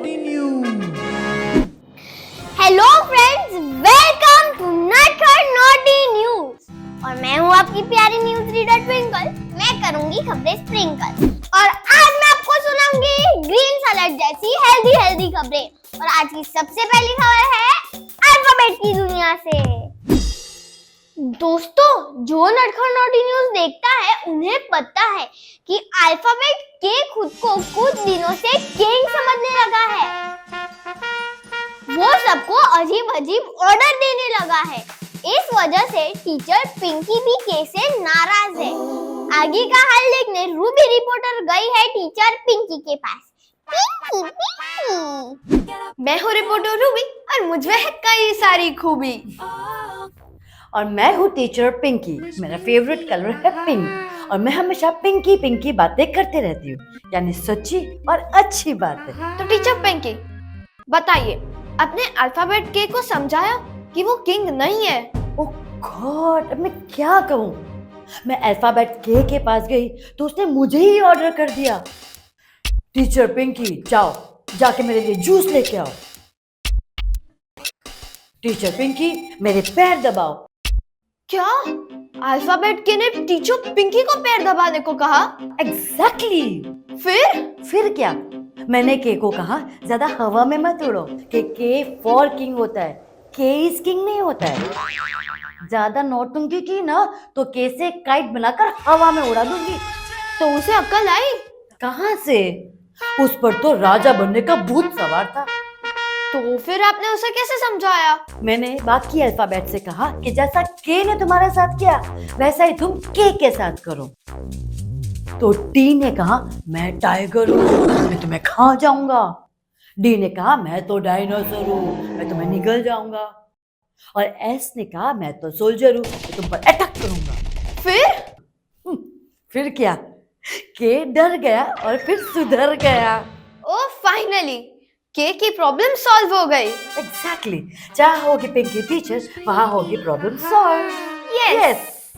Naughty news. Hello friends, welcome to Natkhat naughty news. और मैं हूँ आपकी प्यारी न्यूज रीडर ट्विंकल। मैं करूंगी खबरें स्प्रिंकल और आज मैं आपको सुनाऊंगी ग्रीन सैलेड जैसी हेल्दी खबरें। और आज की सबसे पहली खबर है अल्फाबेट की दुनिया से। दोस्तों, जो नटखट नॉटी न्यूज देखता है उन्हें पता है कि अल्फाबेट के खुद को कुछ दिनों से किंग समझने लगा है। वो सबको अजीब ऑर्डर देने लगा है। इस वजह से टीचर पिंकी भी के से नाराज है। आगे का हाल देखने रूबी रिपोर्टर गई है टीचर पिंकी के पास। पिंकी। मैं हूँ रिपोर्टर रूबी और मुझमें है कई सारी खूबी। और मैं हूँ टीचर पिंकी। मेरा फेवरेट कलर है पिंक और मैं हमेशा पिंकी बातें करते रहती हूँ, यानी सच्ची और अच्छी बातें। तो टीचर पिंकी बताइए, अपने अल्फाबेट के को समझाया कि वो किंग नहीं है। ओह गॉड, अब मैं क्या कहूँ। मैं अल्फाबेट के पास गई तो उसने मुझे ही ऑर्डर कर दिया। टीचर पिंकी जाओ, जाके मेरे लिए जूस लेके आओ। टीचर पिंकी मेरे पैर दबाओ। क्या अल्फाबेट के ने टीचर पिंकी को पैर दबाने को कहा? एग्जैक्टली। फिर क्या, मैंने के को कहा ज्यादा हवा में मत उड़ो कि के फॉर किंग होता है, के इज किंग नहीं होता है। ज्यादा नौटंकी की ना तो के से काइट बनाकर हवा में उड़ा दूंगी। तो उसे अक्ल आई? कहाँ से, उस पर तो राजा बनने का भूत सवार था। तो फिर आपने उसे कैसे समझाया? मैंने बाकी अल्फाबेट से कहा कि जैसा के ने तुम्हारे साथ किया वैसा ही तुम के साथ करो। तो टी ने कहा मैं टाइगर हूँ, मैं तुम्हें खा जाऊंगा। डी ने कहा मैं तो डायनासोर हूँ, मैं तुम्हें निगल जाऊंगा। और एस ने कहा मैं तो सोल्जर हूँ, मैं तुम पर अटैक करूंगा। फिर क्या, के डर गया और फिर सुधर गया। ओह फाइनली के की प्रॉब्लम सॉल्व हो गई। एग्जैक्टली। जहाँ होगी पिंकी टीचर वहाँ होगी प्रॉब्लम सॉल्व। यस।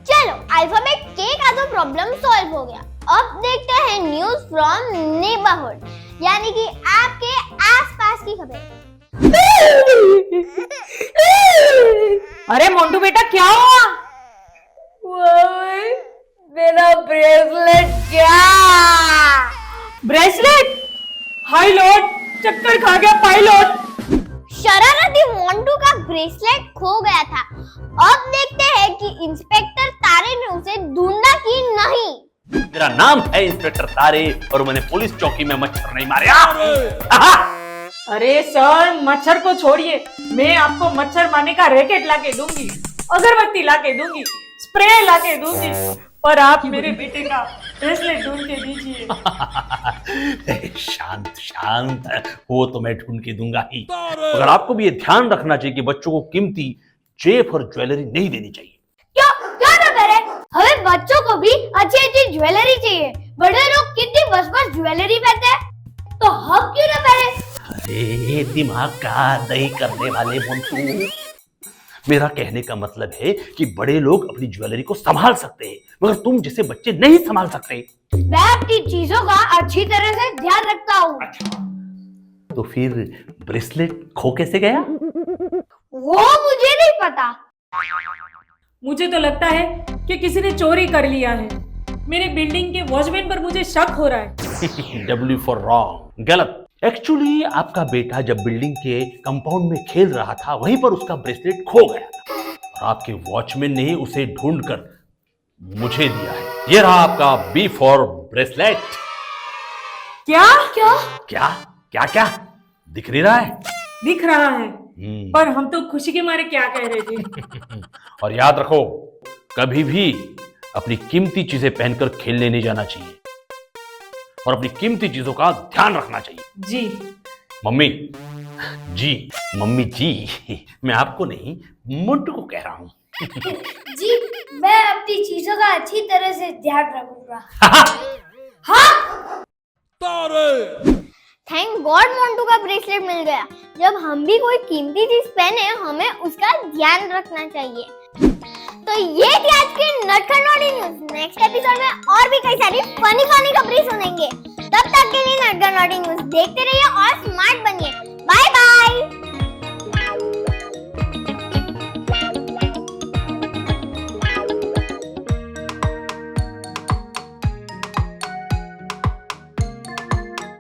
चलो, अल्फाबेट के का तो प्रॉब्लम सॉल्व हो गया। अब देखते हैं न्यूज फ्रॉम नेबरहुड, यानी कि आपके आसपास की खबर। अरे मोंटू बेटा क्या हुआ? मेरा ब्रेसलेट। क्या ब्रेसलेट? हाय लॉर्ड, चक्कर खा गया पायलट। शरारती मोंटू का ब्रेसलेट खो गया था। अब देखते हैं कि इंस्पेक्टर तारे ने उसे ढूंढा कि नहीं। मेरा नाम है इंस्पेक्टर तारे और मैंने पुलिस चौकी में मच्छर नहीं मारे। अरे सर, मच्छर को छोड़िए, मैं आपको मच्छर मारने का रैकेट लाके दूंगी, अगरबत्ती लाके दूंगी, स्प्रे लाके दूंगी, पर आप मेरे बेटे का ब्रेसलेट ढूंढ के दीजिए। शांत, वो तो मैं ढूंढ के दूंगा ही। मगर आपको भी ये ध्यान रखना चाहिए कि बच्चों को कीमती जेब और ज्वेलरी नहीं देनी चाहिए। क्यों ना करे, हमें बच्चों को भी अच्छी ज्वेलरी चाहिए। बड़े लोग कितनी बस ज्वेलरी पहनते हैं, तो हम क्यों ना पहने? अरे दिमाग का दही करने वाले मोंटू, मेरा कहने का मतलब है कि बड़े लोग अपनी ज्वेलरी को संभाल सकते हैं, मगर तुम जैसे बच्चे नहीं संभाल सकते। मैं अपनी चीजों का अच्छी तरह से ध्यान रखता हूँ। तो फिर ब्रेसलेट खो कैसे गया? वो मुझे नहीं पता। मुझे तो लगता है कि किसी ने चोरी कर लिया है। मेरे बिल्डिंग के वॉचमैन पर मुझे शक हो रहा है। W फॉर रॉन्ग, गलत। एक्चुअली आपका बेटा जब बिल्डिंग के कंपाउंड में खेल रहा था वहीं पर उसका ब्रेसलेट खो गया था और आपके वॉचमैन ने उसे ढूंढकर मुझे दिया है। ये रहा आपका B फॉर ब्रेसलेट। क्या क्या क्या क्या दिख नहीं रहा है? दिख रहा है, पर हम तो खुशी के मारे क्या कह रहे थे। और याद रखो, कभी भी अपनी कीमती चीजें पहनकर खेलने नहीं जाना चाहिए और अपनी कीमती चीजों का ध्यान रखना चाहिए। जी मम्मी जी, मैं आपको नहीं मोंटू को कह रहा हूँ। जी, मैं अपनी चीजों का अच्छी तरह से ध्यान रखूंगा। हाँ? थैंक गॉड मोंटू का ब्रेसलेट मिल गया। जब हम भी कोई कीमती चीज पहने हमें उसका ध्यान रखना चाहिए। तो ये थी आज की नटखट नॉटी न्यूज। नेक्स्ट एपिसोड में और भी कई सारी फनी खबरें सुनेंगे। तब तक के लिए नटगा नॉटी न्यूज देखते रहिए और स्मार्ट बनिए। Bye bye.